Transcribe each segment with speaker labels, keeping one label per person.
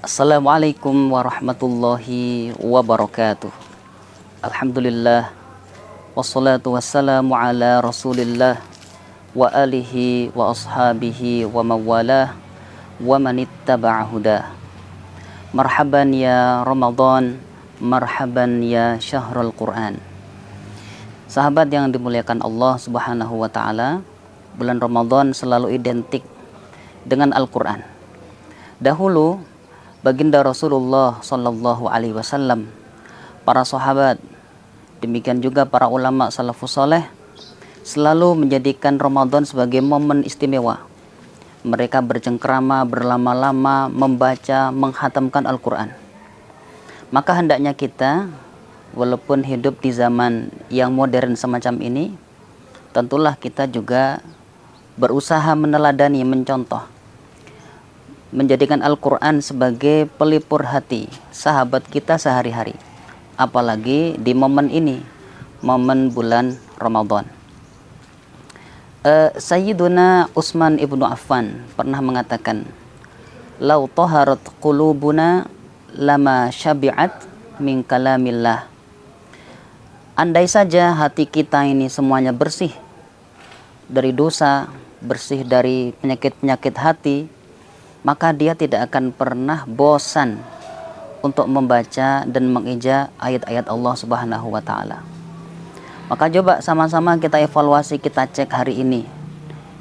Speaker 1: Assalamualaikum warahmatullahi wabarakatuh. Alhamdulillah, wassalatu wassalamu ala rasulillah wa alihi wa ashabihi wa mawalah wa manittaba'a hudah. Marhaban ya Ramadan, marhaban ya syahrul Quran. Sahabat yang dimuliakan Allah subhanahu wa ta'ala, bulan Ramadan selalu identik dengan Al-Quran. Dahulu baginda Rasulullah Sallallahu Alaihi Wasallam, para sahabat, demikian juga para ulama salafus saleh selalu menjadikan Ramadan sebagai momen istimewa. Mereka bercengkrama berlama-lama membaca, menghatamkan Al-Quran. Maka hendaknya kita, walaupun hidup di zaman yang modern semacam ini, tentulah kita juga berusaha meneladani, mencontoh, menjadikan Al-Quran sebagai pelipur hati sahabat kita sehari-hari, apalagi di momen ini, momen bulan Ramadan. Sayyiduna Utsman ibnu Affan pernah mengatakan, "Lau taharat qulubuna lama syabi'at min kalamillah." Andai saja hati kita ini semuanya bersih dari dosa, bersih dari penyakit-penyakit hati, maka dia tidak akan pernah bosan untuk membaca dan mengeja ayat-ayat Allah Subhanahu wa ta'ala. Maka coba sama-sama kita evaluasi, kita cek hari ini.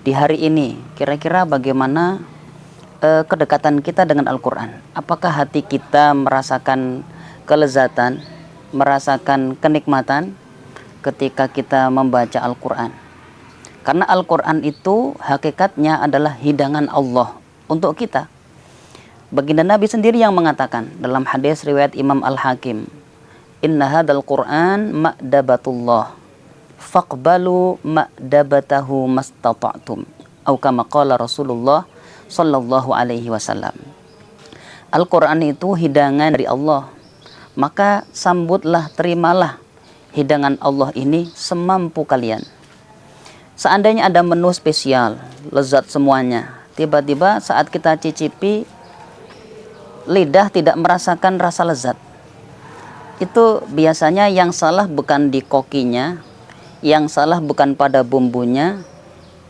Speaker 1: Di hari ini kira-kira bagaimana kedekatan kita dengan Al-Quran. Apakah hati kita merasakan kelezatan, merasakan kenikmatan ketika kita membaca Al-Quran? Karena Al-Quran itu hakikatnya adalah hidangan Allah untuk kita. Baginda Nabi sendiri yang mengatakan dalam hadis riwayat Imam Al-Hakim, "Inna hadzal Qur'an ma'dabatullah, faqbalu ma'dabatahu mastata'tum." Atau kama qala Rasulullah sallallahu alaihi wasallam. Al-Qur'an itu hidangan dari Allah, maka sambutlah, terimalah hidangan Allah ini semampu kalian. Seandainya ada menu spesial, lezat semuanya, tiba-tiba saat kita cicipi, lidah tidak merasakan rasa lezat. Itu biasanya yang salah bukan di kokinya, yang salah bukan pada bumbunya,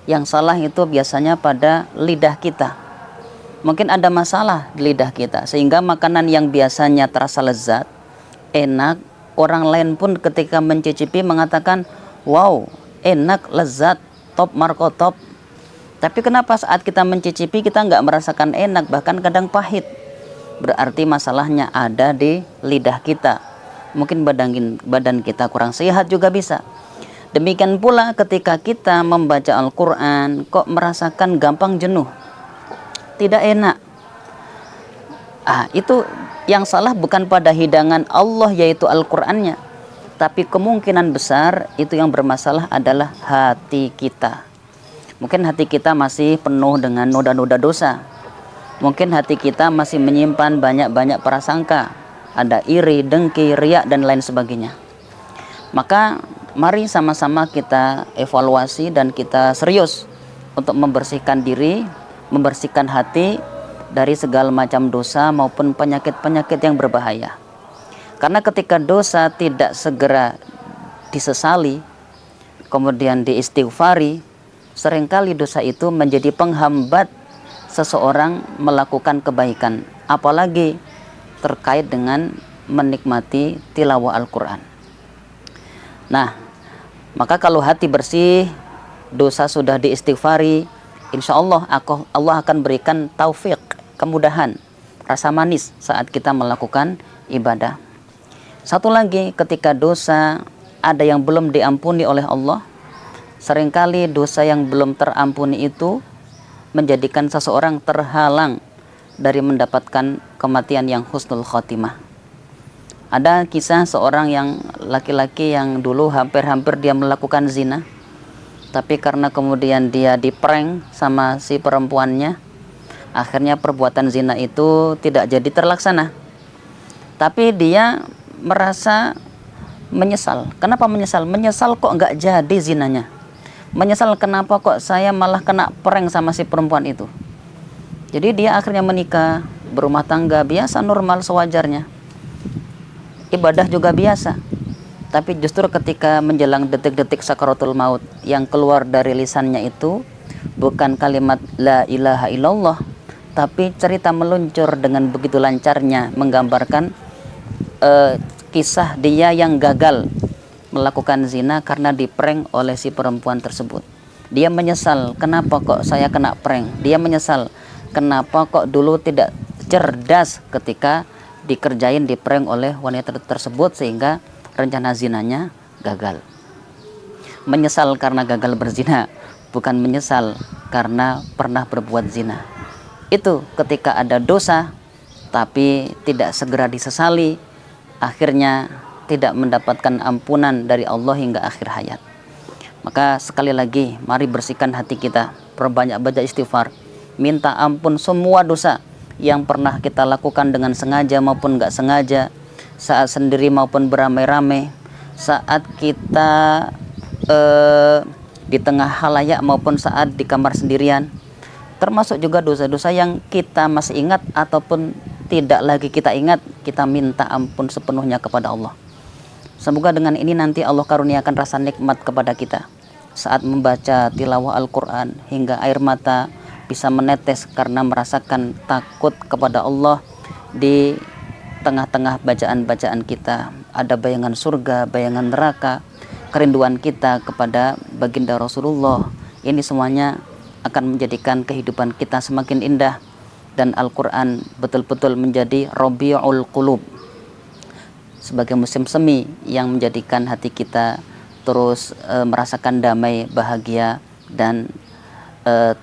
Speaker 1: yang salah itu biasanya pada lidah kita. Mungkin ada masalah di lidah kita, sehingga makanan yang biasanya terasa lezat, enak, orang lain pun ketika mencicipi mengatakan, "Wow, enak, lezat, top marko top." Tapi kenapa saat kita mencicipi kita nggak merasakan enak, bahkan kadang pahit? Berarti masalahnya ada di lidah kita. Mungkin badan kita kurang sehat juga bisa. Demikian pula ketika kita membaca Al-Quran, kok merasakan gampang jenuh, tidak enak. Itu yang salah bukan pada hidangan Allah yaitu Al-Qurannya, tapi kemungkinan besar itu yang bermasalah adalah hati kita. Mungkin hati kita masih penuh dengan noda-noda dosa. Mungkin hati kita masih menyimpan banyak-banyak prasangka. Ada iri, dengki, riak, dan lain sebagainya. Maka mari sama-sama kita evaluasi dan kita serius untuk membersihkan diri, membersihkan hati dari segala macam dosa maupun penyakit-penyakit yang berbahaya. Karena ketika dosa tidak segera disesali, kemudian diistighfari, seringkali dosa itu menjadi penghambat seseorang melakukan kebaikan, apalagi terkait dengan menikmati tilawah Al-Quran. Nah, maka kalau hati bersih, dosa sudah diistighfari, insya Allah Allah akan berikan taufik, kemudahan, rasa manis saat kita melakukan ibadah. Satu lagi, ketika dosa ada yang belum diampuni oleh Allah, seringkali dosa yang belum terampuni itu menjadikan seseorang terhalang dari mendapatkan kematian yang husnul khotimah. Ada kisah seorang yang laki-laki yang dulu hampir-hampir dia melakukan zina, tapi karena kemudian dia diprank sama si perempuannya, akhirnya perbuatan zina itu tidak jadi terlaksana. Tapi dia merasa menyesal. Kenapa menyesal? Menyesal kok nggak jadi zinanya. Menyesal kenapa kok saya malah kena prank sama si perempuan itu. Jadi dia akhirnya menikah, berumah tangga biasa, normal, sewajarnya. Ibadah juga biasa. Tapi justru ketika menjelang detik-detik sakaratul maut, yang keluar dari lisannya itu bukan kalimat la ilaha illallah, tapi cerita meluncur dengan begitu lancarnya menggambarkan kisah dia yang gagal melakukan zina karena diprank oleh si perempuan tersebut. Dia menyesal, kenapa kok saya kena prank. Dia menyesal, kenapa kok dulu tidak cerdas ketika dikerjain, diprank oleh wanita tersebut sehingga rencana zinanya gagal. Menyesal karena gagal berzina, bukan menyesal karena pernah berbuat zina. Itu ketika ada dosa tapi tidak segera disesali, akhirnya tidak mendapatkan ampunan dari Allah hingga akhir hayat. Maka sekali lagi, mari bersihkan hati kita, perbanyak baca istighfar, minta ampun semua dosa yang pernah kita lakukan dengan sengaja maupun nggak sengaja, saat sendiri maupun beramai-ramai, saat kita di tengah halayak maupun saat di kamar sendirian, termasuk juga dosa-dosa yang kita masih ingat ataupun tidak lagi kita ingat, kita minta ampun sepenuhnya kepada Allah. Semoga dengan ini nanti Allah karuniakan rasa nikmat kepada kita saat membaca tilawah Al-Quran hingga air mata bisa menetes karena merasakan takut kepada Allah. Di tengah-tengah bacaan-bacaan kita ada bayangan surga, bayangan neraka, kerinduan kita kepada baginda Rasulullah. Ini semuanya akan menjadikan kehidupan kita semakin indah, dan Al-Quran betul-betul menjadi Rabiul Qulub, sebagai musim semi yang menjadikan hati kita terus merasakan damai, bahagia, dan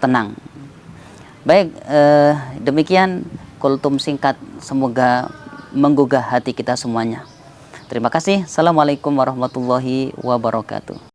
Speaker 1: tenang. Baik, demikian kultum singkat, semoga menggugah hati kita semuanya. Terima kasih. Assalamualaikum warahmatullahi wabarakatuh.